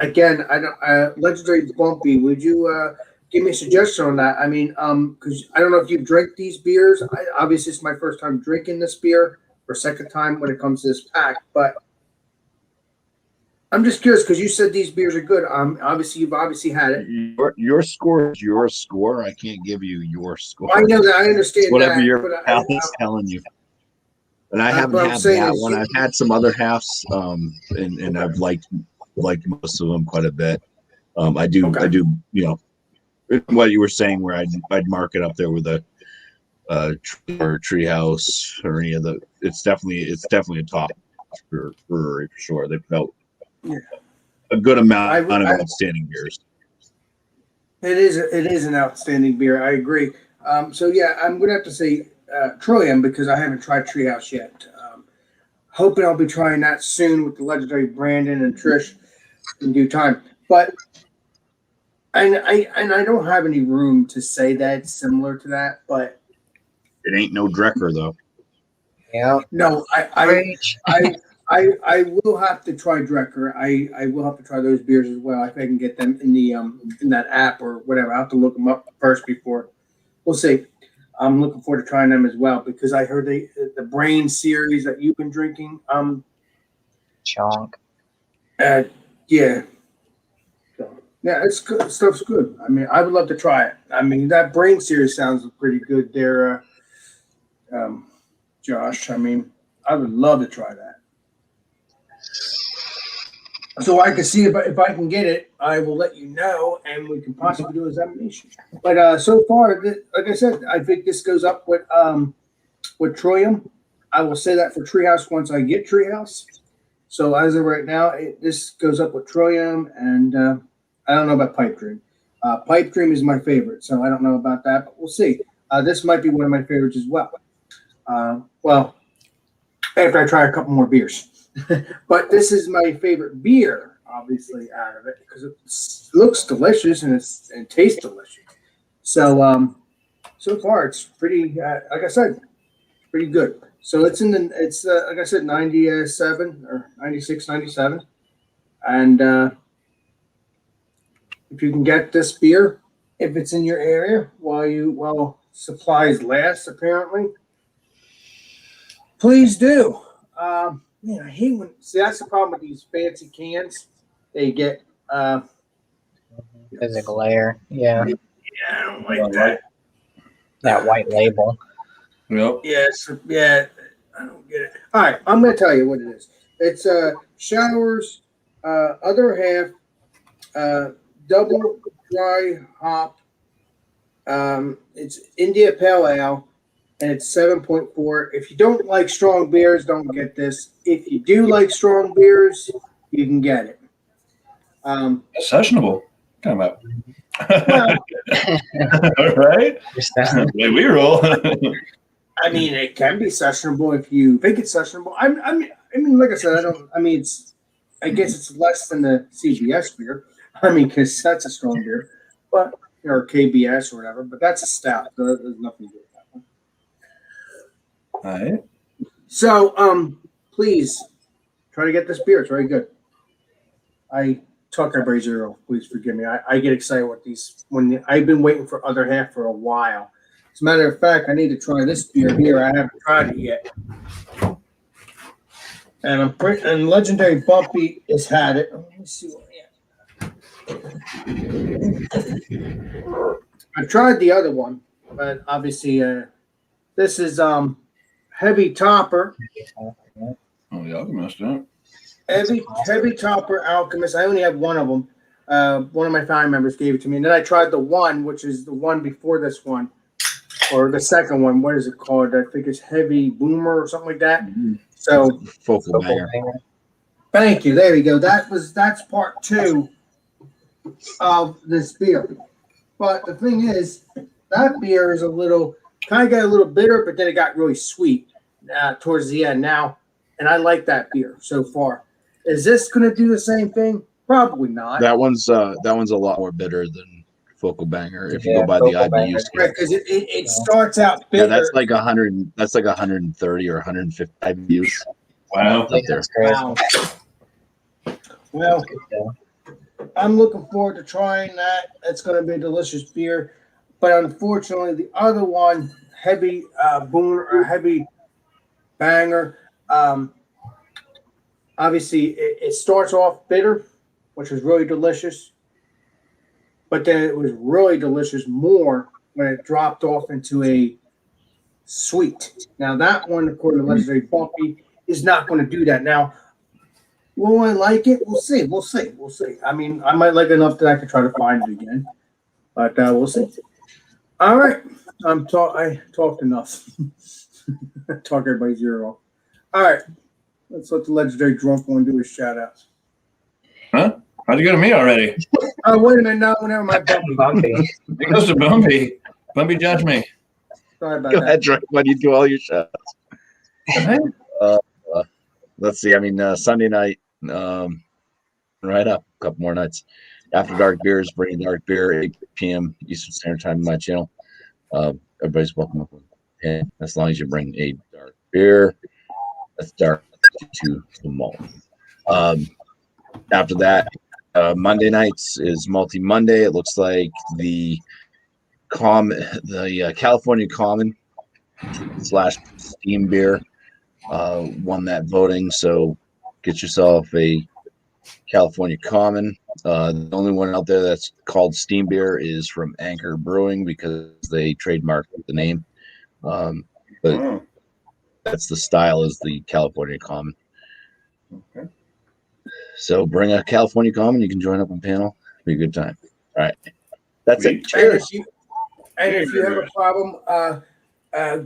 don't. Legendary Bumpy, would you give me a suggestion on that? I mean, because I don't know if you drink these beers. Obviously, it's my first time drinking this beer, or second time when it comes to this pack. But I'm just curious because you said these beers are good. Obviously, you've had it. Your score is your score. I can't give you your score. I know that. I understand whatever that. your house is telling you. And I haven't had that one. I've had some other halves, and I've liked most of them quite a bit. I do, what you were saying, where I'd mark it up there with a Treehouse or any of the. It's definitely a top for brewery for sure. They've got a good amount of outstanding beers. It is an outstanding beer. I agree. So yeah, I'm gonna have to say. Trillium because I haven't tried Treehouse yet. Hoping I'll be trying that soon with the legendary Brandon and Trish in due time. But And I don't have any room to say that it's similar to that, but It ain't no Drecker though. Yeah. no, Preach. I will have to try Drecker. I will have to try those beers as well. If I can get them in the in that app or whatever. I have to look them up first before. We'll see. I'm looking forward to trying them as well because I heard the Brain series that you've been drinking. Chonk. Yeah. So, yeah, it's good. Stuff's good. I mean, I would love to try it. I mean, that Brain series sounds pretty good there, Josh. I mean, I would love to try that. So I can see if I can get it, I will let you know, and we can possibly do an examination. But so far, like I said, I think this goes up with Troyum. I will say that for Treehouse once I get Treehouse. So as of right now, this goes up with Troyum, and I don't know about Pipe Dream. Pipe Dream is my favorite, so I don't know about that, but we'll see. This might be one of my favorites as well. Well, after I try a couple more beers. But this is my favorite beer, obviously, out of it because it looks delicious and it tastes delicious. So, so far it's pretty. Like I said, pretty good. So it's like I said, 97 or 96, 97, and if you can get this beer, if it's in your area, while supplies last, apparently, please do. Man, I hate when. See, that's the problem with these fancy cans. They get. There's a glare. Yeah. Yeah, I don't like that. That white label. Yep. Yes, yeah, I don't get it. All right, I'm going to tell you what it is. It's Showers, other half, double dry hop. It's India Pale Ale. And it's 7.4. If you don't like strong beers, don't get this. If you do like strong beers, you can get it. That's sessionable. Come about. Well, All right. Understand. The way we roll. I mean, it can be sessionable if you think it's sessionable. I mean, like I said, I don't. I mean, I guess it's less than the CBS beer. I mean, because that's a strong beer, but or KBS or whatever. But that's a stout. So there's nothing to do with that one. All right. So, please try to get this beer. It's very good. I talk everybody zero. Please forgive me. I get excited with these when I've been waiting for other half for a while. As a matter of fact, I need to try this beer here. I haven't tried it yet. And Legendary Bumpy has had it. Let me see what I tried the other one, but obviously this is Heavy Topper. Oh, the Alchemist, huh? Heavy Topper Alchemist. I only have one of them. One of my family members gave it to me. And then I tried the one, which is the one before this one. Or the second one. What is it called? I think it's Heavy Boomer or something like that. Mm-hmm. So Focal banger. thank you. There we go. That's part 2 of this beer. But the thing is, that beer is kind of got a little bitter, but then it got really sweet towards the end now. And I like that beer so far. Is this going to do the same thing? Probably not. That one's a lot more bitter than Focal Banger if you go by the IBU scale. Right, because it starts out bitter. Yeah, that's like 100. That's like 130 or 150 IBUs. Wow. Up there. Wow. Well, I'm looking forward to trying that. It's going to be a delicious beer. But unfortunately, the other one, Heavy Boomer or Heavy Banger, obviously it starts off bitter, which was really delicious. But then it was really delicious more when it dropped off into a sweet. Now that one, according to Legendary Bumpy, is not going to do that. Now, will I like it? We'll see. We'll see. We'll see. I mean, I might like it enough that I could try to find it again. But we'll see. All right. I talked enough. Talk everybody zero. All right. Let's let the Legendary Drunk one do his shout outs. Huh? How'd you go to me already? Oh, wait a minute. No, whenever my Bumpy. It goes to Bumpy. Bumpy, judge me. Sorry about Go that. ahead, Drake. Why do you do all your shots? Let's see. I mean, Sunday night, right up. A couple more nights. After dark beers, bring dark beer, 8 p.m. Eastern Standard Time on my channel. Everybody's welcome up as long as you bring a dark beer. That's dark to the malt. After that, Monday nights is Multi Monday. It looks like the California Common / Steam Beer won that voting. So get yourself a California Common. The only one out there that's called Steam Beer is from Anchor Brewing because they trademarked the name. But that's the style is the California Common. Okay. So bring a California Common. You can join up on panel. Be a good time. All right. That's it. Sweet. Cheers. And if you have a problem,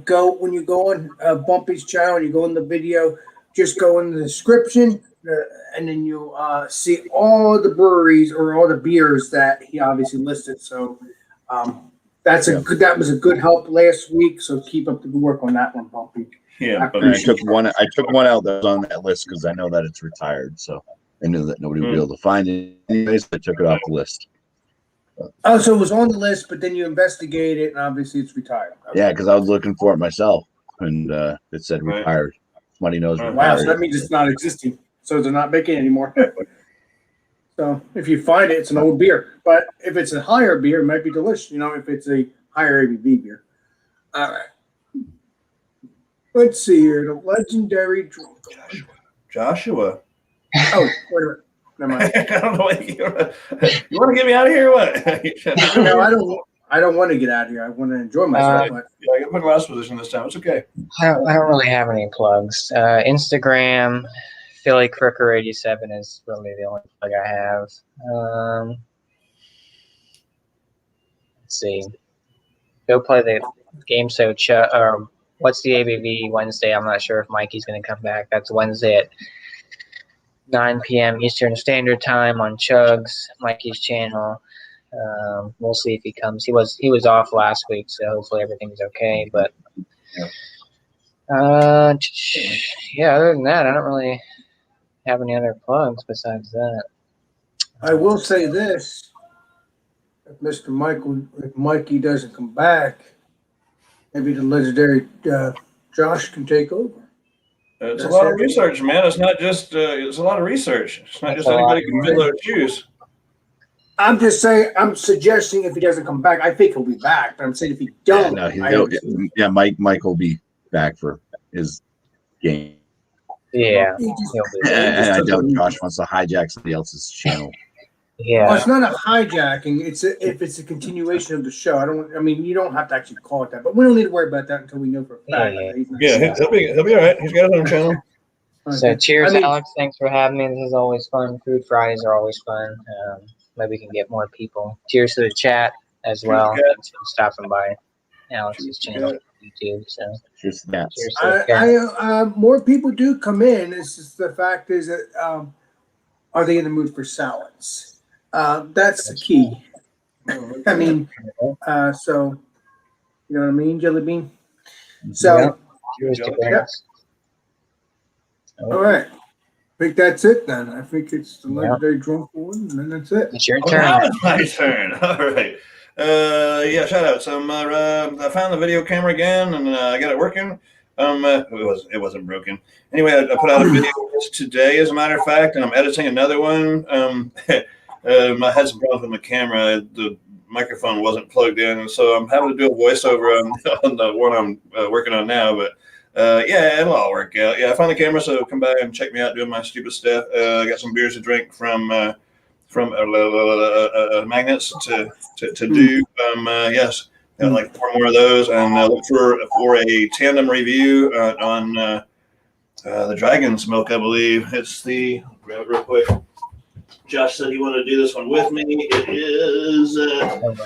go when you go on Bumpy's channel, you go in the video, just go in the description, and then you'll see all the breweries or all the beers that he obviously listed. So that was a good help last week. So keep up the good work on that one, Bumpy. Yeah, I took one out that was on that list because I know that it's retired. So I knew that nobody would be able to find it anyways. I took it off the list. Oh, so it was on the list, but then you investigated it, and obviously it's retired. Okay. Yeah, because I was looking for it myself, and it said retired. Somebody knows retired. Wow, so that means it's not existing. So they're not making it anymore. So if you find it, it's an old beer. But if it's a higher beer, it might be delicious. You know, if it's a higher ABV beer. All right. Let's see here. The legendary Joshua. Oh, wait a minute. Never mind. I don't know what you want to get me out of here or what? No, I don't want to get out of here. I want to enjoy myself. But Yeah, I got put in last position this time. It's okay. I don't really have any plugs. Instagram, Philly Crooker 87 is really the only plug I have. Let's see. Go play the game show. Or what's the ABV Wednesday? I'm not sure if Mikey's going to come back. That's Wednesday at 9 p.m. Eastern Standard Time on Chugs, Mikey's channel. We'll see if he comes. He was off last week, so hopefully everything's okay. But yeah, other than that, I don't really have any other plugs besides that. I will say this: if Mikey doesn't come back, maybe the legendary Josh can take over. It's a lot of research, man. It's not just it's a lot of research. It's not just anybody can fill those shoes. I'm just saying. I'm suggesting if he doesn't come back, I think he'll be back. But I'm saying if he don't, Mike will be back for his game. Yeah, And I doubt Josh wants to hijack somebody else's channel. yeah. Well, it's not a hijacking. If it's a continuation of the show. I mean, you don't have to actually call it that. But we don't need to worry about that until we know for a fact. Yeah, he'll be all right. He's got his own channel. So cheers, Alex. Thanks for having me. This is always fun. Food Fridays are always fun. Maybe we can get more people. Cheers to the chat as well. Thanks for stopping by Alex's channel on YouTube. So Cheers to that. cheers to the chat. More people do come in. It's just the fact is that are they in the mood for salads? That's the key. I mean, so you know what I mean, Jelly Bean. So Cheers to yeah. All right. I think that's it then. I think it's the legendary drunk one, and then that's it. It's your Oh, turn. now it's my turn. All right. Yeah, shout out. So I found the video camera again, and I got it working. It wasn't broken. Anyway, I put out a video just today, as a matter of fact, and I'm editing another one. I had some problems with my camera. The microphone wasn't plugged in, and so I'm having to do a voiceover on the one I'm working on now. But yeah, it'll all work out. Yeah, I found the camera, so come by and check me out doing my stupid stuff. I got some beers to drink from magnets to do. Yes, got like 4 more of those, and look for a tandem review on the Dragon's Milk. I believe it's the. Grab it real quick. Josh said he wanted to do this one with me. It is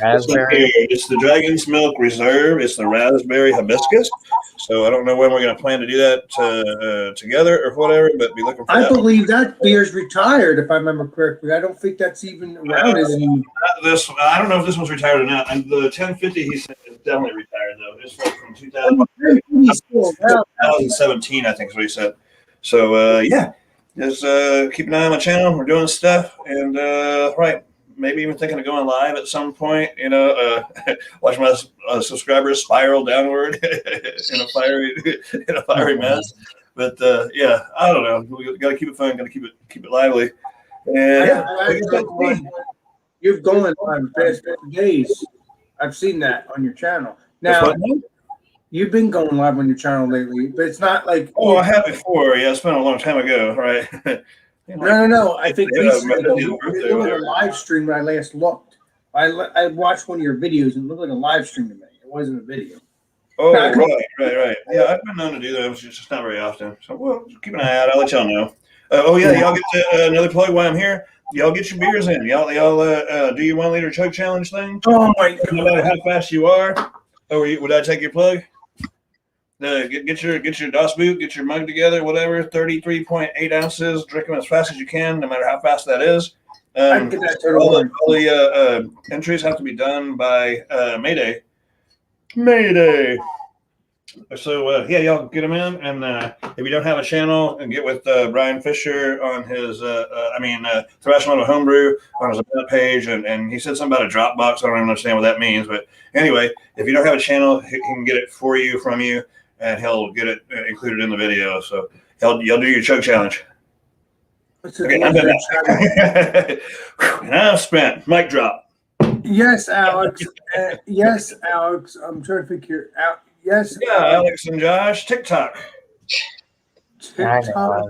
raspberry. it's the Dragon's Milk Reserve. It's the raspberry hibiscus. So I don't know when we're going to plan to do that together or whatever, but be looking for that. I believe that beer's retired, if I remember correctly. I don't think that's even around anymore. I don't know if this one's retired or not. And the 1050 he said is definitely retired though. It's from 2017, I think is what he said. So yeah. just keep an eye on my channel. We're doing stuff, and right, maybe even thinking of going live at some point. You know, watch my subscribers spiral downward in a fiery mess. But yeah, I don't know. We got to keep it fun. Got to keep it lively. And yeah, I guess that's me. You've gone live the past 50 days. I've seen that on your channel. Now, you've been going live on your channel lately, but it's not like. Oh, I have before. Yeah, it's been a long time ago, right? No. I think recently birthday, it looked like a live stream when I last looked. I watched one of your videos and it looked like a live stream to me. It wasn't a video. Oh, right. Yeah, I've been known to do that. It's just not very often. So, well, keep an eye out. I'll let y'all know. Oh, yeah, y'all get to, another plug while I'm here. Y'all get your beers in. Y'all do your 1 liter chug challenge thing. Oh, my God. No matter how fast you are. Oh, would I take your plug? Get your DOS boot, get your mug together, whatever, 33.8 ounces. Drink them as fast as you can, no matter how fast that is. All the entries have to be done by Mayday. So yeah, y'all get them in, and if you don't have a channel, and get with Brian Fisher on his Thrash Metal Homebrew on his event page, and he said something about a Dropbox. I don't even understand what that means, but anyway, if you don't have a channel, he can get it for you from you, and he'll get it included in the video. So y'all do your chug challenge. Okay, I'm done. And I'm spent. Mic drop. Yes, Alex. Yes, Alex. I'm trying to figure out. Yes. Yeah, Alex and Josh, TikTok. TikTok.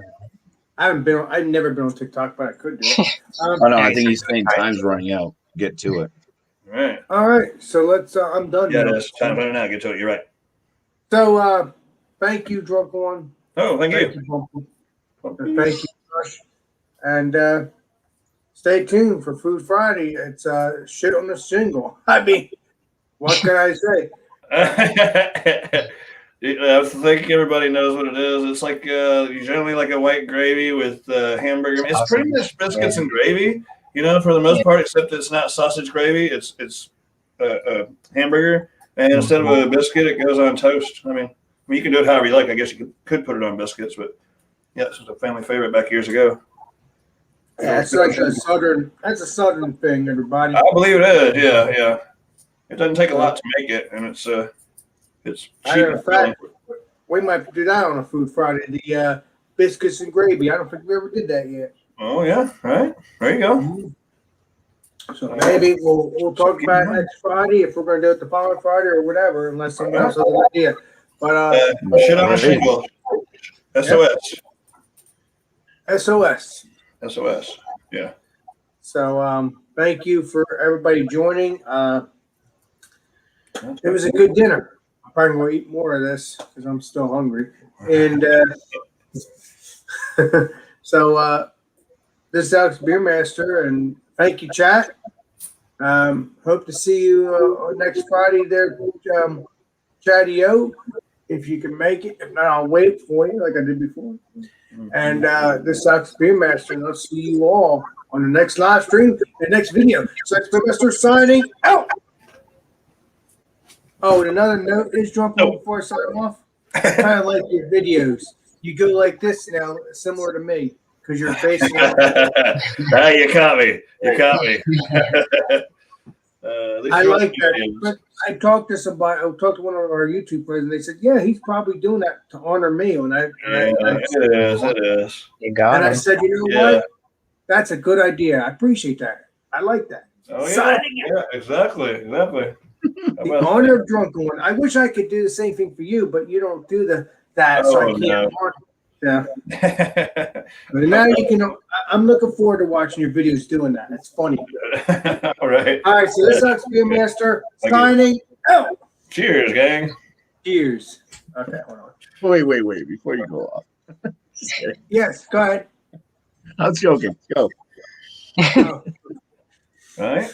I've never been on TikTok, but I could do it. Oh no, I think he's saying time's running out. Get to it. All right. So let's. I'm done. Yeah, it's time to now. Get to it. You're right. So, thank you, Drunk One. Oh, thank you. Thank you, Josh. And stay tuned for Food Friday. It's shit on the shingle. I mean, what can I say? I think everybody knows what it is. It's like generally like a white gravy with hamburger. It's pretty much biscuits and gravy, for the most part, except it's not sausage gravy. It's hamburger, and instead of a biscuit, it goes on toast. I mean, you can do it however you like. I guess you could put it on biscuits, but yeah, this was a family favorite back years ago. Yeah, it's like a southern. That's a southern thing, everybody. I believe it is. Yeah. It doesn't take a lot to make it, and it's cheap. Matter of fact, we might do that on a Food Friday. The biscuits and gravy. I don't think we ever did that yet. Oh yeah, right. There you go. So maybe we'll talk about it next Friday if we're going to do it the following Friday or whatever, unless someone else has an idea. But shit on a shingle. SOS. Yeah. So thank you for everybody joining. It was a good dinner. I'm probably going to eat more of this because I'm still hungry. And so this is Alex Beermaster, and thank you, chat. Hope to see you next Friday there, Chatty-O, if you can make it. If not, I'll wait for you like I did before. And this is Alex Beermaster, and I'll see you all on the next live stream, the next video. So Alex Beermaster signing out. Oh, and another note is Drunk One before I sign off. I kind of like your videos. You go like this now, similar to me, because you're facing. You caught me. I like that. But I talked to somebody. I talked to one of our YouTube friends, and they said, "Yeah, he's probably doing that to honor me." It is. You got and him. I said, "You know what? That's a good idea. I appreciate that. I like that." Oh yeah, exactly. The honor of Drunk One. I wish I could do the same thing for you, but you don't do that, so I can't. Yeah. But now you can. I'm looking forward to watching your videos doing that. It's funny. All right. So this is Beermaster signing out. Cheers, gang. Cheers. Okay, hold on. Wait. Before you go off. Yes, go ahead. I was joking. Go. Oh. All right.